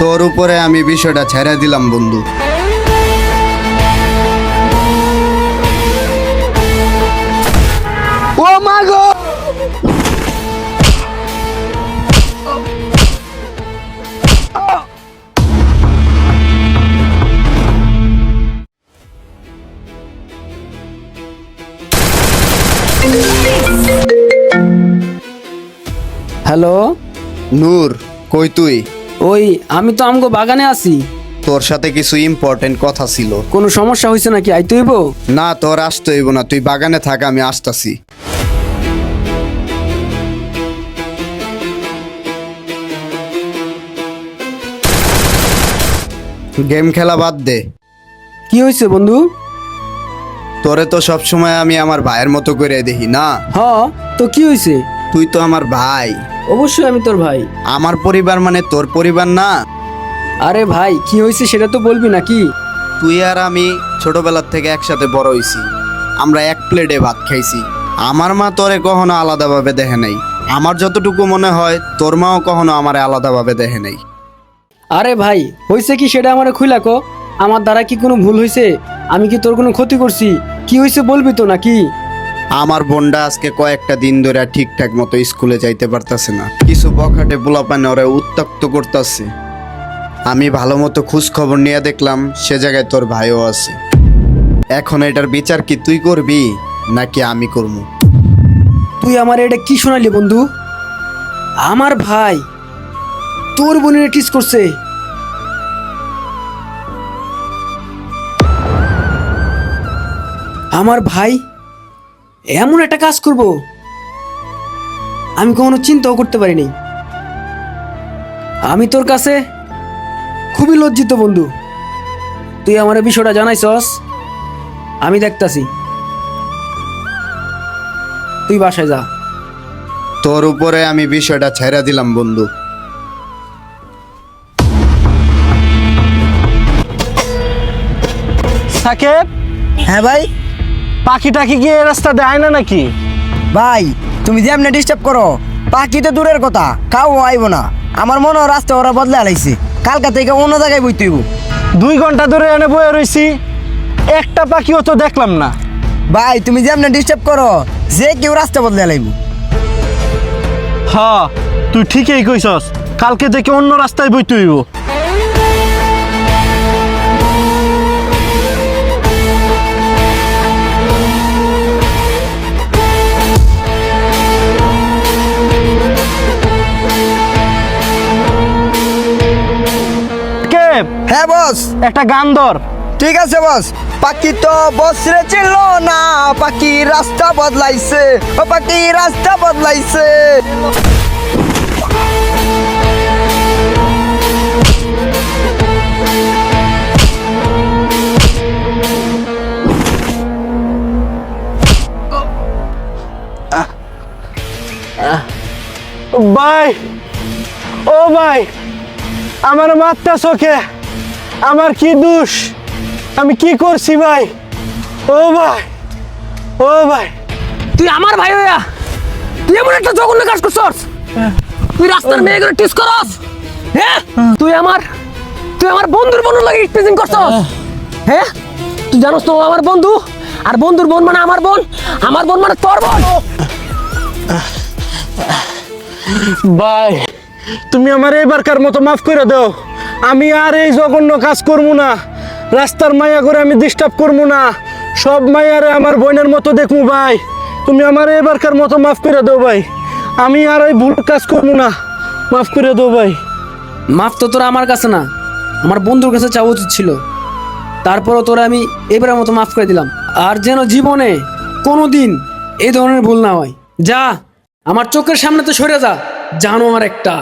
তোর উপরে আমি বিষয়টা ছেড়ে দিলাম বন্ধু। ও মা গো! হ্যালো, নূর, কই তুই? ওই আমি তো আমগো বাগানে আছি। তোর সাথে কিছু ইম্পর্টেন্ট কথা ছিল। কোনো সমস্যা হয়েছে নাকি? আইতে হইব? না, তোর আসতে হইব না, তুই বাগানে থাক, আমি আসতাছি। গেম খেলা বাদ দে। কি হয়েছে বন্ধু? তোরে তো সবসময় আমি আমার ভাইয়ের মতো করে দেখি না। হ, তো কি হয়েছে? তুই তো আমার ভাই। অবশ্যই আমি তোর ভাই। আমার পরিবার মানে তোর পরিবার না? আরে ভাই, কি হয়েছে সেটা তো বলবি নাকি? তুই আর আমি ছোটবেলার থেকে একসাথে বড় হইছি। আমরা এক প্লেটে ভাত খাইছি। আমার মা তোরে কখনো আলাদাভাবে দেখে নাই। আমার যতটুকু মনে হয় তোর মাও কখনো আমারে আলাদাভাবে দেখে নাই। আরে ভাই, হয়েছে কি সেটা আমারে খুইলা কো। আমার দ্বারা কি কোনো ভুল হয়েছে? আমি কি তোর কোনো ক্ষতি করছি? কি হয়েছে বলবি তো নাকি? আমার বোনটা আজকে কয়েকটা দিন ধরে ঠিকঠাক মতো স্কুলে যাইতে পারতাছে না। কিছু বখাটে পোলাপানে ওরা উত্ত্যক্ত করতেছে। আমি ভালো মতো খোঁজ খবর নিয়ে দেখলাম সে জায়গায় তোর ভাইও আছে। এখন এটার বিচার কি তুই করবি নাকি আমি করবো? তুই আমার এটা কি শোনালি বন্ধু? আমার ভাই তোর বোনের কিস করছে? আমার ভাই এমন একটা কাজ করব আমি কখনো চিন্তাও করতে পারিনি। আমি তোর কাছে খুবই লজ্জিত বন্ধু। তুই আমার এই বিষয়টা জানাইছস, আমি দেখতাছি। তুই বাসায় যা। তোর উপরে আমি বিষয়টা ছেড়ে দিলাম বন্ধু। সাকিব, হ্যাঁ ভাই। পাখি টাকি কি এই রাস্তা দেয় না নাকি? ভাই তুমি যে এমনি ডিস্টার্ব করো, পাখি তো দূরের কথা, কাউ আইব না। আমার মনে হয় রাস্তা ওরা বদলে আলাইছে, কালকা থেকে অন্য জায়গায় বইতে হইব। 2 ঘন্টা ধরে এনে বয়ে রইছি, একটা পাখিও তো দেখলাম না। ভাই তুমি যে এমনি ডিস্টার্ব করো, যে কেউ রাস্তা বদলে আলাইব। হ্যাঁ, তুই ঠিকই কইছস, কালকে থেকে অন্য রাস্তায় বইতে হইব। হ্যাঁ বস। একটা গান ধর। ঠিক আছে বস। পাখি তো বসরে ছিল না, পাখি রাস্তা বদলাইছে, ও পাখি রাস্তা বদলাইছে। ভাই, ও ভাই, আমার মাত্রা চোখে, আমার কি দোষ? আমি কি করছি ভাই? ও ভাই, ও ভাই, তুই আমার ভাই হইয়া তুই এমন একটা জঘন্য কাজ করছস? তুই রাস্তার মেয়েগুলো টিস করস? হ্যাঁ, তুই আমার বন্ধুর বোন লাগে টিজিং করছস? হ্যাঁ, তুই জানোস তো ও আমার বন্ধু, আর বন্ধুর বোন মানে আমার বোন, আমার বোন মানে তোর বোন। ভাই তুমি আমার এবারকার মতো মাফ করে দাও। আমি আর এই জঘন্য কাজ করবো না। রাস্তার মায়া করে আমি ডিস্টার্ব করবো না। সব মায়ারে আমার বোনের মতো দেখবো ভাই। তুমি আমার এবারকার মতো মাফ করে দাও ভাই। আমি আর ওই ভুল কাজ করবো না, মাফ করে দাও ভাই। মাফ তো তোরা আমার কাছে না, আমার বন্ধুর কাছে চাওয়া উচিত ছিল। তারপরও তোরা আমি এবারের মতো মাফ করে দিলাম। আর যেন জীবনে কোনোদিন এই ধরনের ভুল না হয়। যা, আমার চোখের সামনে তো সরে যা, জানো আমার একটা।